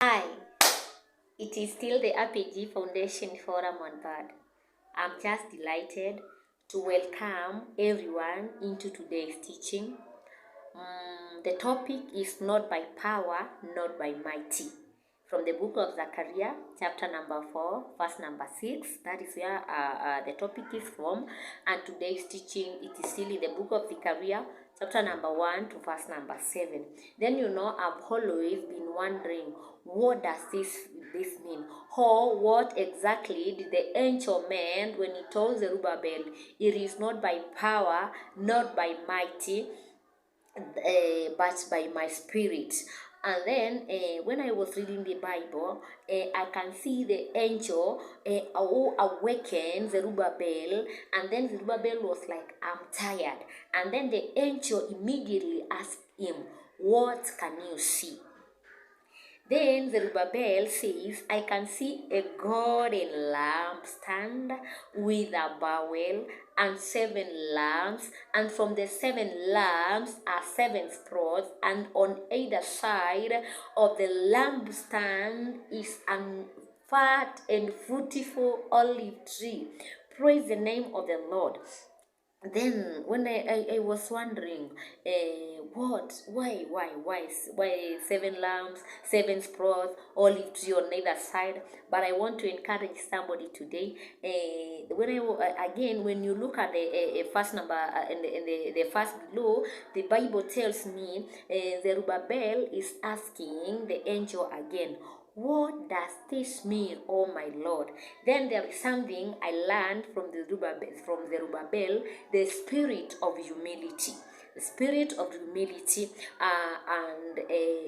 Hi, it is still the RPG Foundation Forum on Third. I'm just delighted to welcome everyone into today's teaching. The topic is not by power, not by mighty. From the book of Zechariah, chapter number 4, verse number 6. That is where the topic is from. And today's teaching, it is still in the book of Zechariah, chapter number 1 to verse number 7. Then I've always been wondering, what does this mean? Or what exactly did the angel mean when he told Zerubbabel, it is not by power, not by mighty, but by my spirit. And then when I was reading the Bible, I can see the angel who awakened Zerubbabel, and then Zerubbabel was like, I'm tired. And then the angel immediately asked him, what can you see? Then Zerubbabel says, I can see a golden lampstand with a bowl and 7 lamps, and from the 7 lamps are 7 straws, and on either side of the lampstand is a fat and fruitful olive tree. Praise the name of the Lord. Then when I was wondering, why 7 lamps, 7 straws, olive tree on either side. But I want to encourage somebody today. When you look at the first number in the first below, the Bible tells me Zerubbabel is asking the angel again, what does this mean, oh my Lord? Then there is something I learned from Zerubbabel, the spirit of humility. The spirit of humility,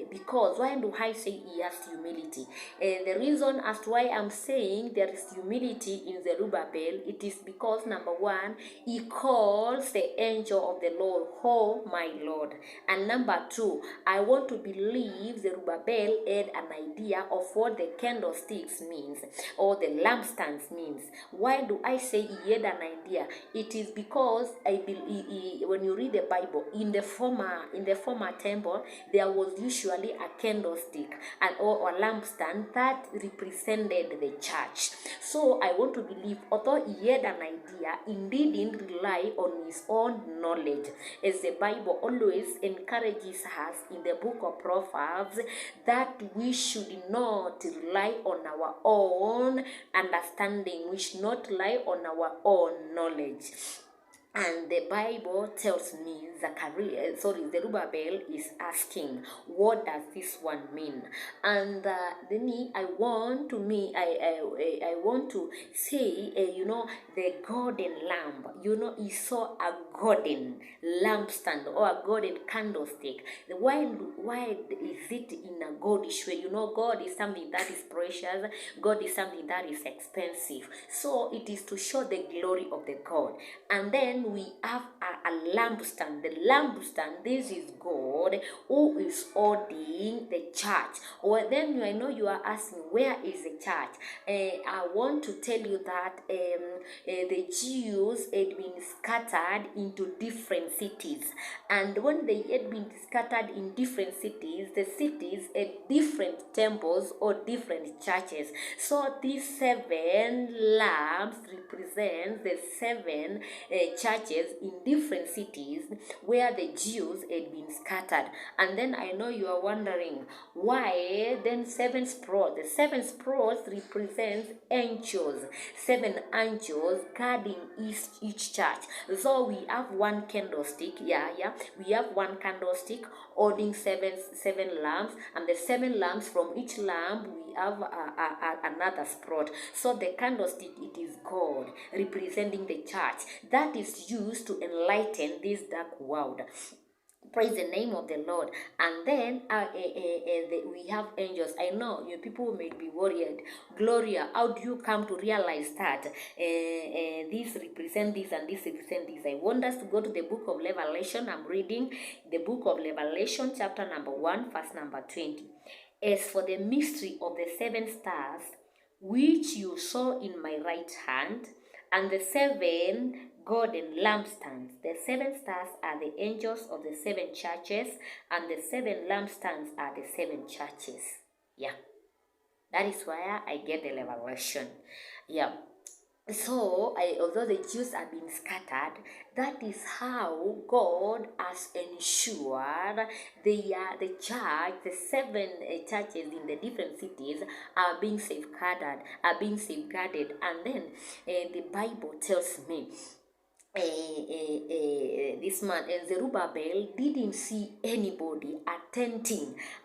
because why do I say he has humility? The reason as to why I'm saying there is humility in Zerubbabel, it is because number one, he calls the angel of the Lord, oh my Lord. And number two, I want to believe Zerubbabel had an idea of what the candlesticks means or the lampstands means. Why do I say he had an idea? It is because when you read the Bible, in the former temple, there was usually a candlestick or a lampstand that represented the church. So I want to believe, although he had an idea, he didn't rely on his own knowledge, as the Bible always encourages us in the book of Proverbs that we should not rely on our own understanding, we should not rely on our own knowledge. And the Bible tells me Zerubbabel is asking, what does this one mean? And then I want to say, the golden lamp. He saw a golden lampstand or a golden candlestick. Why is it in a goldish way? God is something that is precious. God is something that is expensive. So it is to show the glory of the God. And then we have a lampstand. The lampstand, this is God who is holding the church. Well, then I know you are asking, where is the church? I want to tell you that the Jews had been scattered into different cities. And when they had been scattered in different cities, the cities had different temples or different churches. So these 7 lamps represent the 7 churches in different cities where the Jews had been scattered. And then I know you are wondering, why then 7 straws? The 7 straws represents angels, 7 angels guarding each church. So we have one candlestick, we have one candlestick holding seven lamps, and the 7 lamps, from each lamp we have another straw. So the candlestick, it is God representing the church that is used to enlighten this dark world. Praise the name of the Lord. And then we have angels. I know you people may be worried. Gloria, how do you come to realize that this represent this and this represent this? I want us to go to the book of Revelation. I'm reading the book of Revelation, chapter number 1, verse number 20. As for the mystery of the 7 stars, which you saw in my right hand, and the 7 golden lampstands. The 7 stars are the angels of the 7 churches, and the 7 lampstands are the 7 churches. Yeah. That is where I get the revelation. Yeah. So, although the Jews have been scattered, that is how God has ensured the church, the seven churches in the different cities are being safeguarded. And then the Bible tells me this man Zerubbabel didn't see anybody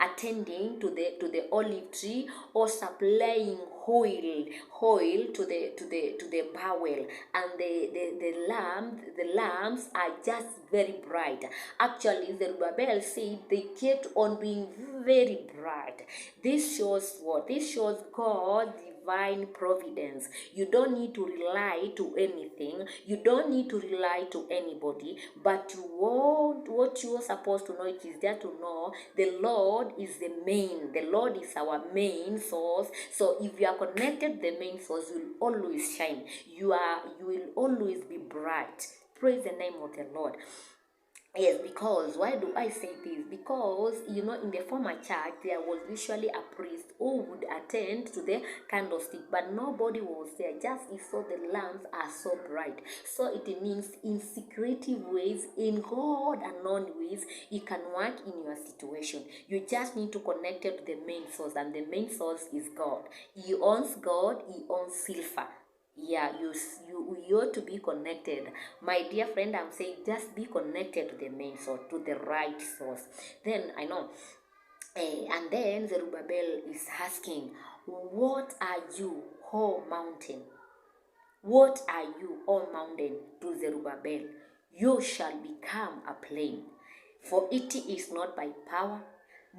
attending to the olive tree or supplying oil to the barrel, and the lamps are just very bright. Actually, Zerubbabel said they kept on being very bright. This shows what? This shows God divine providence. You don't need to rely to anything. You don't need to rely to anybody. But what you are supposed to know is just to know the Lord is the main. The Lord is our main source. So if you are connected to the main source, you will always shine. You will always be bright. Praise the name of the Lord. Yes, because why do I say this? Because in the former church there was usually a priest who would attend to the candlestick, but nobody was there. Just he saw the lamps are so bright. So it means in secretive ways, in God unknown ways, He can work in your situation. You just need to connect it to the main source, and the main source is God. He owns God. He owns silver. Yeah, you ought to be connected. My dear friend, I'm saying just be connected to the main source, to the right source. Then I know. And then Zerubbabel is asking, what are you, O mountain? What are you, O mountain, to Zerubbabel? You shall become a plain. For it is not by power,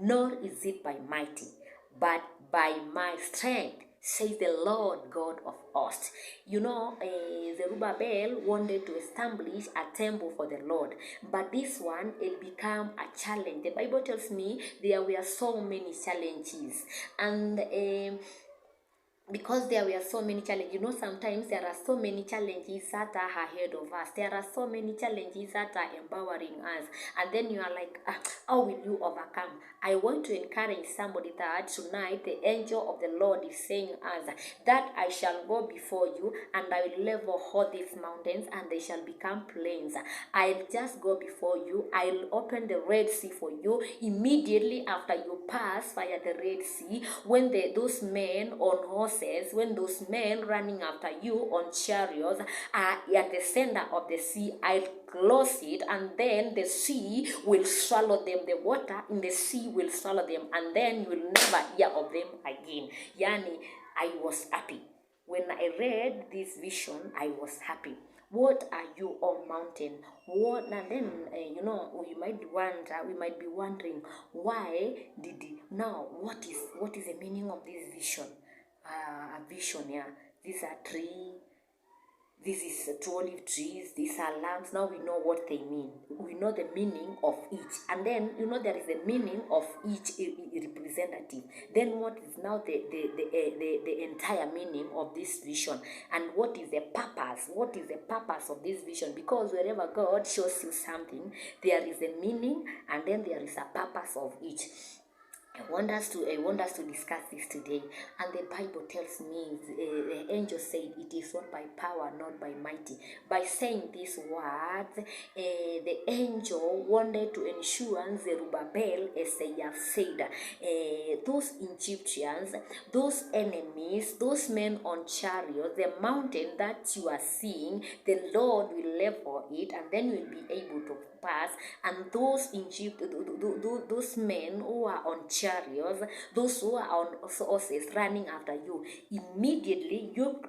nor is it by mighty, but by my strength, says the Lord God of hosts. Zerubbabel wanted to establish a temple for the Lord, but this one, it became a challenge. The Bible tells me there were so many challenges, and because there were so many challenges. Sometimes there are so many challenges that are ahead of us. There are so many challenges that are empowering us. And then you are like, how will you overcome? I want to encourage somebody that tonight the angel of the Lord is saying us that I shall go before you and I will level all these mountains and they shall become plains. I'll just go before you. I'll open the Red Sea for you. Immediately after you pass via the Red Sea, when those men on horses, when those men running after you on chariots are at the center of the sea, I'll close it, and then the sea will swallow them. The water in the sea will swallow them, and then you will never hear of them again. Yani, I was happy. When I read this vision, I was happy. What are you, O mountain? What? And then we might be wondering why did he, now what is the meaning of this vision? A vision, yeah. These are trees. This is 2 olive trees. These are lamps. Now we know what they mean. We know the meaning of each, and then there is the meaning of each representative. Then what is now the entire meaning of this vision, and what is the purpose? What is the purpose of this vision? Because wherever God shows you something, there is a meaning, and then there is a purpose of each. I want us to discuss this today. And the Bible tells me, the angel said, it is not by power, not by mighty. By saying these words, the angel wanted to ensure Zerubbabel, as they have said, those Egyptians, those enemies, those men on chariots, the mountain that you are seeing, the Lord will level it, and then you will be able to pass. And those those men who are on chariots, those who are on horses running after you, immediately you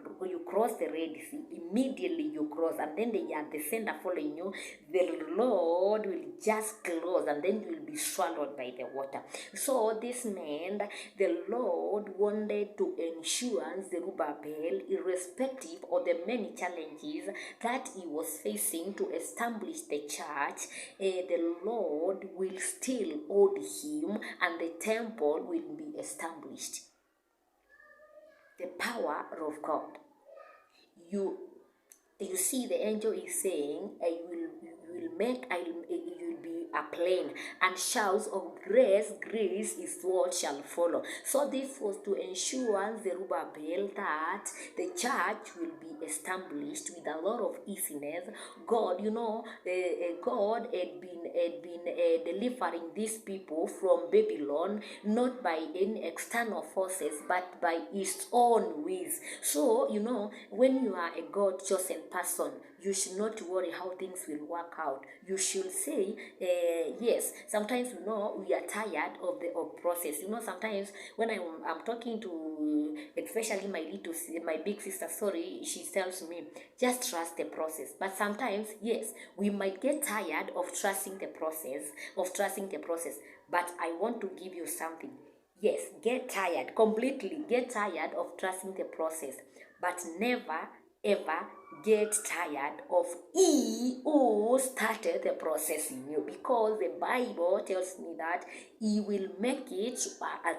cross the Red Sea. Immediately you cross, and then they are the center following you. The Lord will just close, and then you will be swallowed by the water. So this meant the Lord wanted to ensure Zerubbabel, irrespective of the many challenges that he was facing to establish the church, the Lord will still hold him, and the temple will be established. The power of God. You see, the angel is saying, you'll be a plain, and shouts of grace, grace is what shall follow. So this was to ensure Zerubbabel that the church will be established with a lot of easiness. God, God had been delivering these people from Babylon, not by any external forces, but by his own ways. So, when you are a God chosen person, you should not worry how things will work out. You should say, yes. Sometimes, we are tired of the process. Sometimes when I'm talking to, especially my big sister, she tells me, just trust the process. But sometimes, yes, we might get tired of trusting the process, But I want to give you something. Yes, completely get tired of trusting the process, but never ever get tired of he who started the process in you, because the Bible tells me that he will make it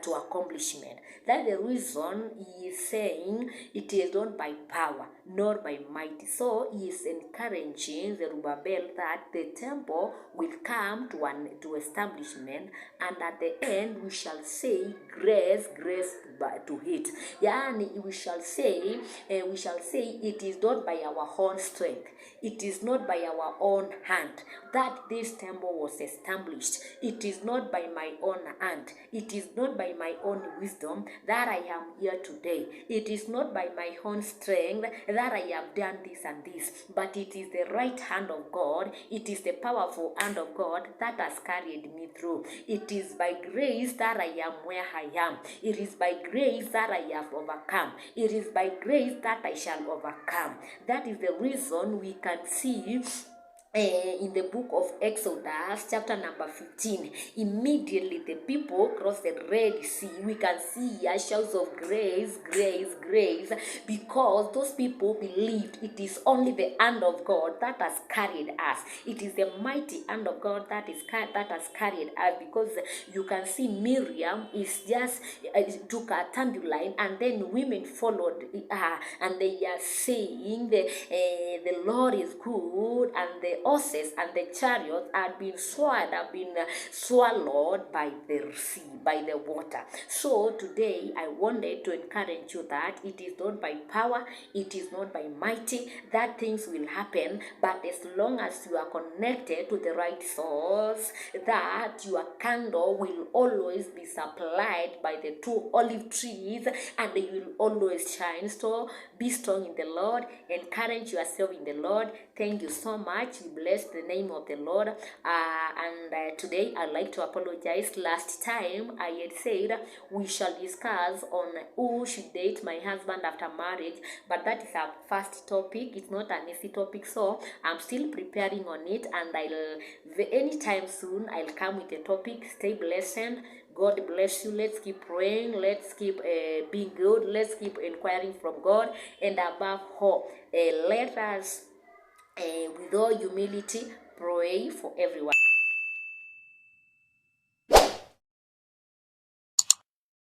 to accomplishment. That's the reason he is saying it is not by power nor by might. So he is encouraging Zerubbabel that the temple will come to establishment, and at the end we shall say grace to it. We shall say it is not by our own strength, it is not by our own hand that this temple was established. It is not by my own hand, it is not by my own wisdom that I am here today. It is not by my own strength that I have done this and this, but it is the right hand of God, it is the powerful hand of God that has carried me through. It is by grace that I am where I am. It is by grace that I have overcome. It is by grace that I shall overcome. That is the reason we can see in the book of Exodus, chapter number 15, immediately the people crossed the Red Sea. We can see shouts of grace, grace, grace, because those people believed it is only the hand of God that has carried us. It is the mighty hand of God that has carried us, because you can see Miriam is just took a tambourine, and then women followed her, and they are saying the Lord is good, and the horses and the chariots have been swallowed by the sea, by the water. So today I wanted to encourage you that it is not by power, it is not by mighty that things will happen, but as long as you are connected to the right source, that your candle will always be supplied by the two olive trees, and they will always shine. So be strong in the Lord, encourage yourself in the Lord. Thank you so much. We bless the name of the Lord. Today I'd like to apologize. Last time I had said we shall discuss on who should date my husband after marriage, but that is our first topic. It's not an easy topic, so I'm still preparing on it, and anytime soon I'll come with a topic. Stay blessed. God bless you. Let's keep praying. Let's keep being good. Let's keep inquiring from God. And above all, let us, with all humility, pray for everyone.